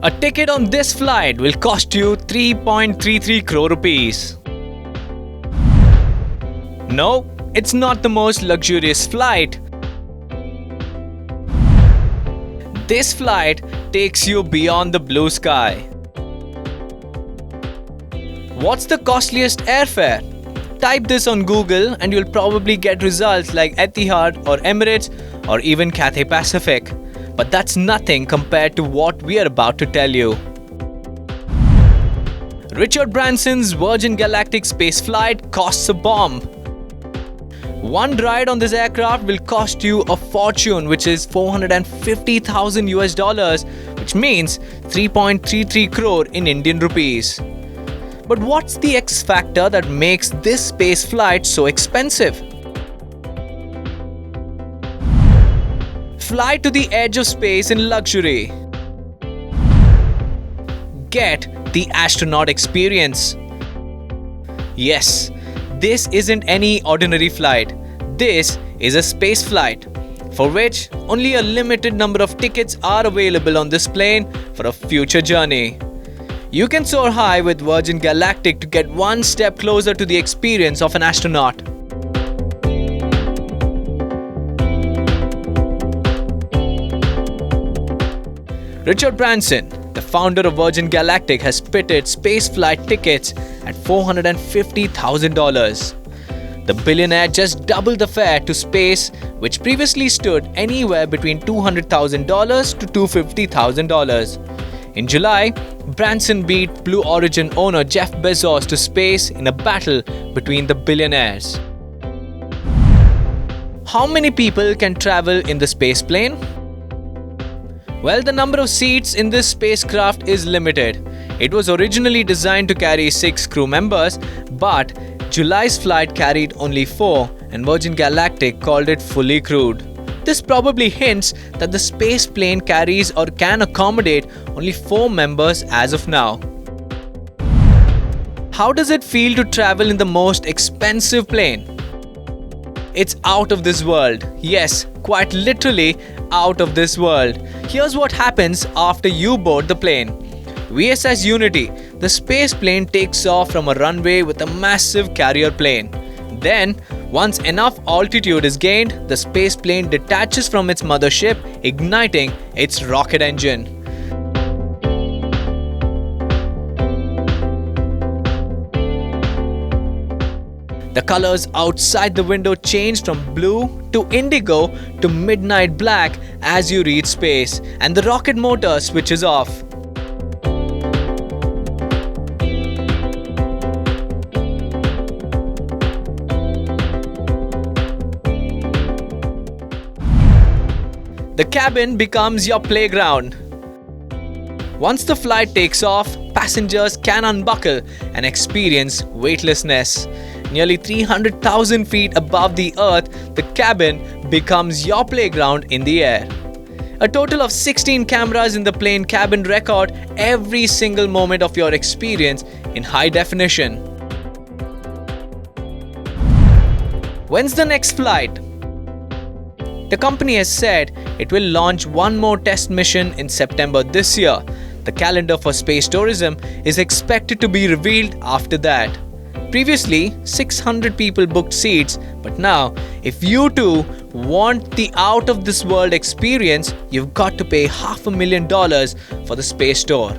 A ticket on this flight will cost you 3.33 crore rupees. No, it's not the most luxurious flight. This flight takes you beyond the blue sky. What's the costliest airfare? Type this on Google and you'll probably get results like Etihad or Emirates or even Cathay Pacific. But that's nothing compared to what we are about to tell you. Richard Branson's Virgin Galactic space flight costs a bomb. One ride on this aircraft will cost you a fortune, which is 450,000 US dollars, which means 3.33 crore in Indian rupees. But what's the X factor that makes this space flight so expensive? Fly to the edge of space in luxury. Get the astronaut experience. Yes, this isn't any ordinary flight. This is a space flight, for which only a limited number of tickets are available on this plane for a future journey. You can soar high with Virgin Galactic to get one step closer to the experience of an astronaut. Richard Branson, the founder of Virgin Galactic, has pitted spaceflight tickets at $450,000. The billionaire just doubled the fare to space, which previously stood anywhere between $200,000 to $250,000. In July, Branson beat Blue Origin owner Jeff Bezos to space in a battle between the billionaires. How many people can travel in the space plane? Well, the number of seats in this spacecraft is limited. It was originally designed to carry 6 crew members, but July's flight carried only 4 and Virgin Galactic called it fully crewed. This probably hints that the space plane carries or can accommodate only 4 members as of now. How does it feel to travel in the most expensive plane? It's out of this world. Yes, quite literally out of this world. Here's what happens after you board the plane. VSS Unity, the space plane takes off from a runway with a massive carrier plane. Then, once enough altitude is gained, the space plane detaches from its mothership, igniting its rocket engine. The colors outside the window change from blue to indigo to midnight black as you reach space, and the rocket motor switches off. The cabin becomes your playground. Once the flight takes off, passengers can unbuckle and experience weightlessness. Nearly 300,000 feet above the earth, the cabin becomes your playground in the air. A total of 16 cameras in the plane cabin record every single moment of your experience in high definition. When's the next flight? The company has said it will launch one more test mission in September this year. The calendar for space tourism is expected to be revealed after that. Previously, 600 people booked seats, but now, if you too want the out-of-this-world experience, you've got to pay $500,000 for the space tour.